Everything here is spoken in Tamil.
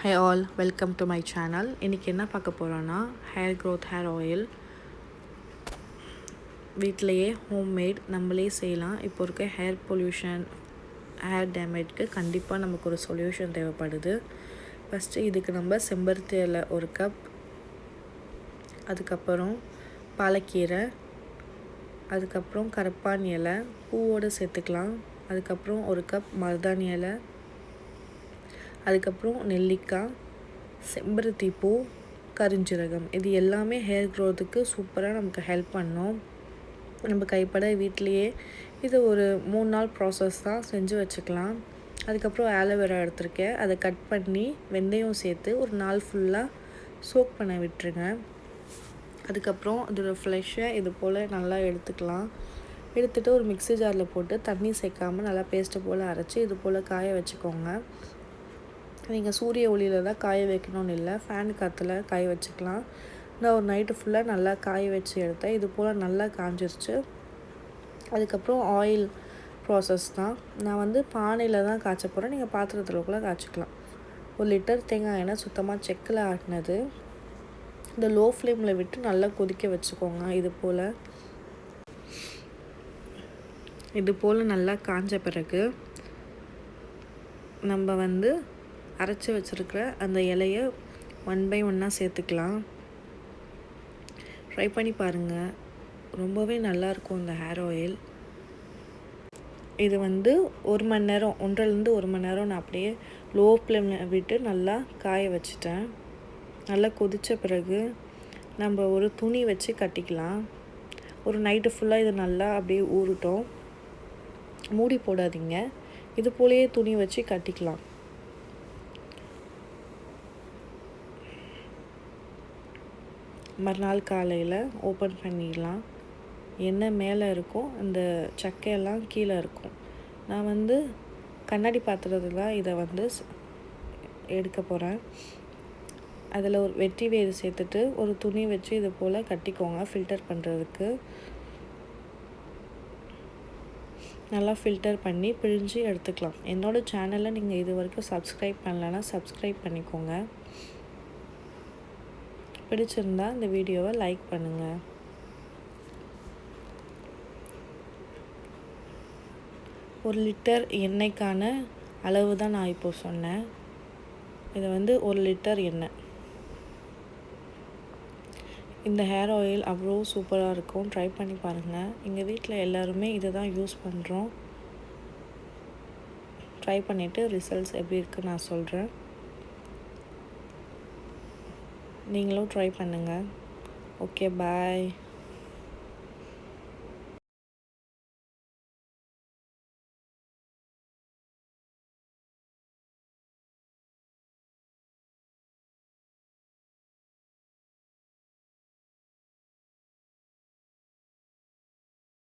Hi all, welcome to my channel. இன்றைக்கி என்ன பார்க்க போகிறோன்னா ஹேர் க்ரோத் ஹேர் ஆயில் வீட்டிலையே ஹோம்மேட் நம்மளே செய்யலாம். இப்போ இருக்க ஹேர் பொல்யூஷன் ஹேர் டேமேஜ்க்கு கண்டிப்பாக நமக்கு ஒரு சொல்யூஷன் தேவைப்படுது. ஃபஸ்ட்டு இதுக்கு நம்ம செம்பருத்தி இலை ஒரு கப், அதுக்கப்புறம் பாலக்கீரை, அதுக்கப்புறம் கரப்பான் இலை பூவோடு சேர்த்துக்கலாம். அதுக்கப்புறம் ஒரு கப் மருதாணி இலை, அதுக்கப்புறம் நெல்லிக்காய், செம்பருத்தி பூ, கருஞ்சீரகம். இது எல்லாமே ஹேர் க்ரோத்துக்கு சூப்பராக நமக்கு ஹெல்ப் பண்ணும். நம்ம கைப்பட வீட்லேயே இது ஒரு 3 நாள் ப்ராசஸ் தான், செஞ்சு வச்சுக்கலாம். அதுக்கப்புறம் ஆலோவேரா எடுத்திருக்கேன், அதை கட் பண்ணி வெந்தயம் சேர்த்து ஒரு நாள் ஃபுல்லாக சோக் பண்ண விட்டுருங்க. அதுக்கப்புறம் அதோட ஃப்ளெஷ்ஷை இது போல் நல்லா எடுத்துக்கலாம். எடுத்துகிட்டு ஒரு மிக்ஸி ஜாரில் போட்டு தண்ணி சேர்க்காமல் நல்லா பேஸ்ட்டு போல் அரைச்சி இது போல் காய வச்சுக்கோங்க. நீங்கள் சூரிய ஒளியில் தான் காய வைக்கணும்னு இல்லை, ஃபேன் காற்றுல காய வச்சுக்கலாம். நான் ஒரு நைட்டு ஃபுல்லாக நல்லா காய வச்சு எடுத்தேன். இது போல் நல்லா காஞ்சிருச்சு. அதுக்கப்புறம் ஆயில் ப்ராசஸ் தான். நான் பானையில் தான் காய்ச்ச போகிறேன், நீங்கள் பாத்திரத்தில் கூட காய்ச்சிக்கலாம். 1 லிட்டர் தேங்காய் எண்ணெய் சுத்தமாக செக்கில் ஆட்டினது. இந்த லோ ஃப்ளேமில் விட்டு நல்லா கொதிக்க வச்சுக்கோங்க. இது போல் நல்லா காஞ்ச பிறகு நம்ம அரைச்சி வச்சுருக்கிற அந்த இலையை 1 by 1 சேர்த்துக்கலாம். ட்ரை பண்ணி பாருங்கள், ரொம்பவே நல்லாயிருக்கும் இந்த ஹேர் ஆயில். இது 1 மணி நேரம், 1.5 to 1 மணி நேரம் நான் அப்படியே லோ ஃப்ளேமில் விட்டு நல்லா காய வச்சுட்டேன். நல்லா கொதித்த பிறகு நம்ம ஒரு துணி வச்சு கட்டிக்கலாம். ஒரு நைட்டு ஃபுல்லாக இது நல்லா அப்படியே ஊறட்டும். மூடி போடாதீங்க, இது போலேயே துணி வச்சு கட்டிக்கலாம். மறுநாள் காலையில் ஓப்பன் பண்ணிடலாம். எண்ணெய் மேலே இருக்கும், அந்த சக்கையெல்லாம் கீழே இருக்கும். நான் கண்ணாடி பாத்திரத்தில் தான் இதை எடுக்க போகிறேன். அதில் ஒரு வெட்டி வேறு சேர்த்துட்டு ஒரு துணி வச்சு இது போல் கட்டிக்கோங்க. ஃபில்டர் பண்ணுறதுக்கு நல்லா ஃபில்டர் பண்ணி பிழிஞ்சு எடுத்துக்கலாம். என்னோடய சேனலை நீங்கள் இது வரைக்கும் சப்ஸ்கிரைப் பண்ணலைன்னா சப்ஸ்கிரைப் பண்ணிக்கோங்க. பிடிச்சிருந்தா இந்த வீடியோவை லைக் பண்ணுங்கள். ஒரு லிட்டர் எண்ணெய்க்கான அளவு தான் நான் இப்போது சொன்னேன். இது 1 லிட்டர் எண்ணெய். இந்த ஹேர் ஆயில் அவ்வளோ சூப்பராக இருக்கும், ட்ரை பண்ணி பாருங்கள். எங்கள் வீட்டில் எல்லாருமே இதை தான் யூஸ் பண்ணுறோம். ட்ரை பண்ணிவிட்டு ரிசல்ட்ஸ் எப்படி இருக்குன்னு நான் சொல்கிறேன். நீங்களும் ட்ரை பண்ணுங்கள். ஓகே, பாய்.